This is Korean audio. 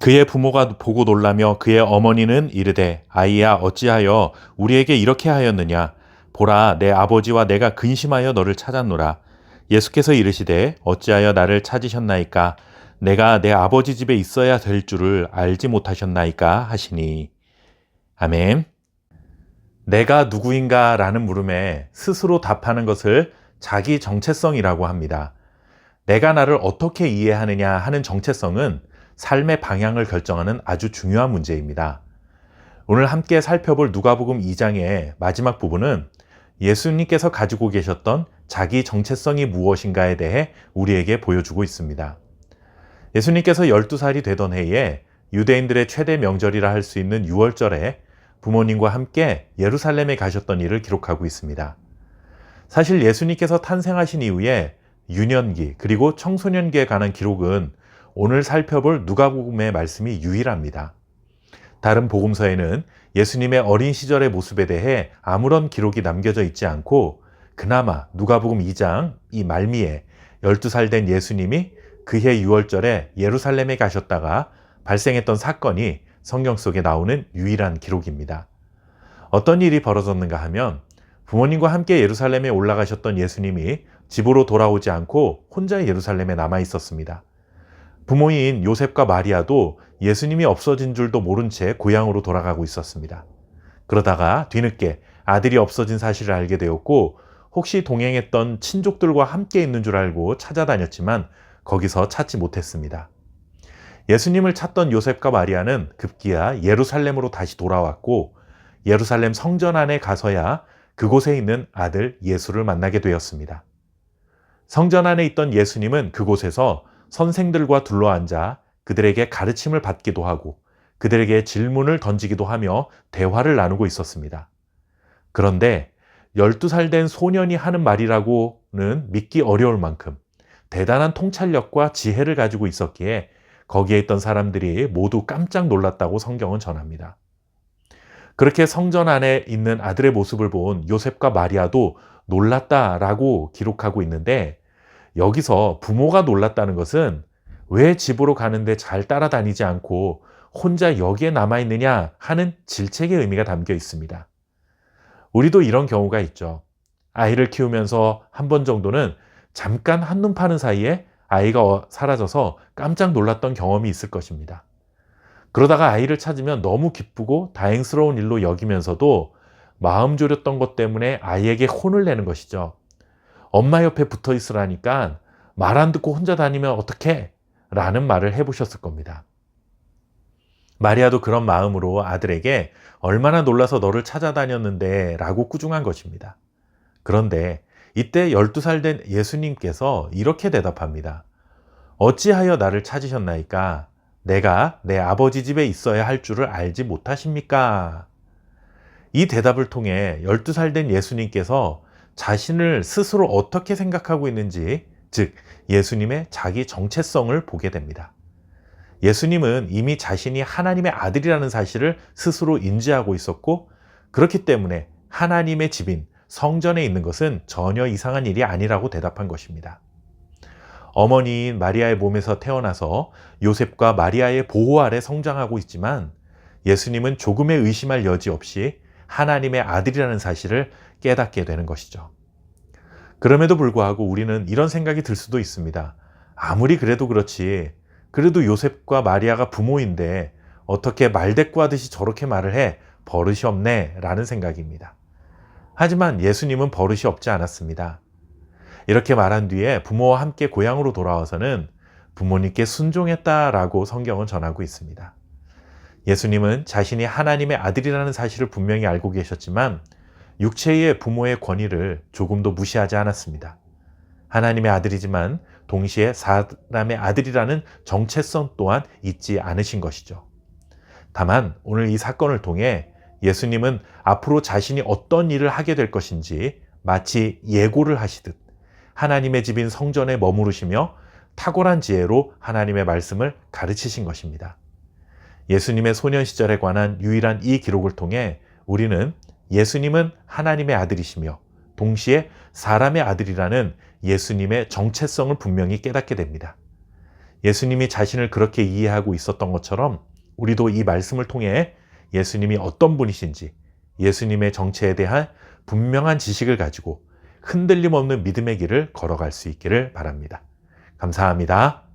그의 부모가 보고 놀라며 그의 어머니는 이르되 아이야 어찌하여 우리에게 이렇게 하였느냐 보라 내 아버지와 내가 근심하여 너를 찾았노라. 예수께서 이르시되 어찌하여 나를 찾으셨나이까 내가 내 아버지 집에 있어야 될 줄을 알지 못하셨나이까 하시니. 아멘. 내가 누구인가 라는 물음에 스스로 답하는 것을 자기 정체성이라고 합니다. 내가 나를 어떻게 이해하느냐 하는 정체성은 삶의 방향을 결정하는 아주 중요한 문제입니다. 오늘 함께 살펴볼 누가복음 2장의 마지막 부분은 예수님께서 가지고 계셨던 자기 정체성이 무엇인가에 대해 우리에게 보여주고 있습니다. 예수님께서 12살이 되던 해에 유대인들의 최대 명절이라 할 수 있는 유월절에 부모님과 함께 예루살렘에 가셨던 일을 기록하고 있습니다. 사실 예수님께서 탄생하신 이후에 유년기 그리고 청소년기에 관한 기록은 오늘 살펴볼 누가복음의 말씀이 유일합니다. 다른 복음서에는 예수님의 어린 시절의 모습에 대해 아무런 기록이 남겨져 있지 않고 그나마 누가복음 2장 이 말미에 12살 된 예수님이 그해 유월절에 예루살렘에 가셨다가 발생했던 사건이 성경 속에 나오는 유일한 기록입니다. 어떤 일이 벌어졌는가 하면 부모님과 함께 예루살렘에 올라가셨던 예수님이 집으로 돌아오지 않고 혼자 예루살렘에 남아 있었습니다. 부모인 요셉과 마리아도 예수님이 없어진 줄도 모른 채 고향으로 돌아가고 있었습니다. 그러다가 뒤늦게 아들이 없어진 사실을 알게 되었고 혹시 동행했던 친족들과 함께 있는 줄 알고 찾아다녔지만 거기서 찾지 못했습니다. 예수님을 찾던 요셉과 마리아는 급기야 예루살렘으로 다시 돌아왔고 예루살렘 성전 안에 가서야 그곳에 있는 아들 예수를 만나게 되었습니다. 성전 안에 있던 예수님은 그곳에서 선생들과 둘러앉아 그들에게 가르침을 받기도 하고 그들에게 질문을 던지기도 하며 대화를 나누고 있었습니다. 그런데 12살 된 소년이 하는 말이라고는 믿기 어려울 만큼 대단한 통찰력과 지혜를 가지고 있었기에 거기에 있던 사람들이 모두 깜짝 놀랐다고 성경은 전합니다. 그렇게 성전 안에 있는 아들의 모습을 본 요셉과 마리아도 놀랐다라고 기록하고 있는데 여기서 부모가 놀랐다는 것은 왜 집으로 가는데 잘 따라다니지 않고 혼자 여기에 남아있느냐 하는 질책의 의미가 담겨 있습니다. 우리도 이런 경우가 있죠. 아이를 키우면서 한 번 정도는 잠깐 한눈 파는 사이에 아이가 사라져서 깜짝 놀랐던 경험이 있을 것입니다. 그러다가 아이를 찾으면 너무 기쁘고 다행스러운 일로 여기면서도 마음 졸였던 것 때문에 아이에게 혼을 내는 것이죠. 엄마 옆에 붙어 있으라니까 말 안 듣고 혼자 다니면 어떡해? 라는 말을 해보셨을 겁니다. 마리아도 그런 마음으로 아들에게 얼마나 놀라서 너를 찾아다녔는데 라고 꾸중한 것입니다. 그런데 이때 12살 된 예수님께서 이렇게 대답합니다. 어찌하여 나를 찾으셨나이까? 내가 내 아버지 집에 있어야 할 줄을 알지 못하십니까? 이 대답을 통해 12살 된 예수님께서 자신을 스스로 어떻게 생각하고 있는지, 즉 예수님의 자기 정체성을 보게 됩니다. 예수님은 이미 자신이 하나님의 아들이라는 사실을 스스로 인지하고 있었고 그렇기 때문에 하나님의 집인 성전에 있는 것은 전혀 이상한 일이 아니라고 대답한 것입니다. 어머니인 마리아의 몸에서 태어나서 요셉과 마리아의 보호 아래 성장하고 있지만 예수님은 조금의 의심할 여지 없이 하나님의 아들이라는 사실을 깨닫게 되는 것이죠. 그럼에도 불구하고 우리는 이런 생각이 들 수도 있습니다. 아무리 그래도 그렇지, 그래도 요셉과 마리아가 부모인데 어떻게 말대꾸하듯이 저렇게 말을 해? 버릇이 없네 라는 생각입니다. 하지만 예수님은 버릇이 없지 않았습니다. 이렇게 말한 뒤에 부모와 함께 고향으로 돌아와서는 부모님께 순종했다라고 성경은 전하고 있습니다. 예수님은 자신이 하나님의 아들이라는 사실을 분명히 알고 계셨지만 육체의 부모의 권위를 조금도 무시하지 않았습니다. 하나님의 아들이지만 동시에 사람의 아들이라는 정체성 또한 잊지 않으신 것이죠. 다만 오늘 이 사건을 통해 예수님은 앞으로 자신이 어떤 일을 하게 될 것인지 마치 예고를 하시듯 하나님의 집인 성전에 머무르시며 탁월한 지혜로 하나님의 말씀을 가르치신 것입니다. 예수님의 소년 시절에 관한 유일한 이 기록을 통해 우리는 예수님은 하나님의 아들이시며 동시에 사람의 아들이라는 예수님의 정체성을 분명히 깨닫게 됩니다. 예수님이 자신을 그렇게 이해하고 있었던 것처럼 우리도 이 말씀을 통해 예수님이 어떤 분이신지, 예수님의 정체에 대한 분명한 지식을 가지고 흔들림 없는 믿음의 길을 걸어갈 수 있기를 바랍니다. 감사합니다.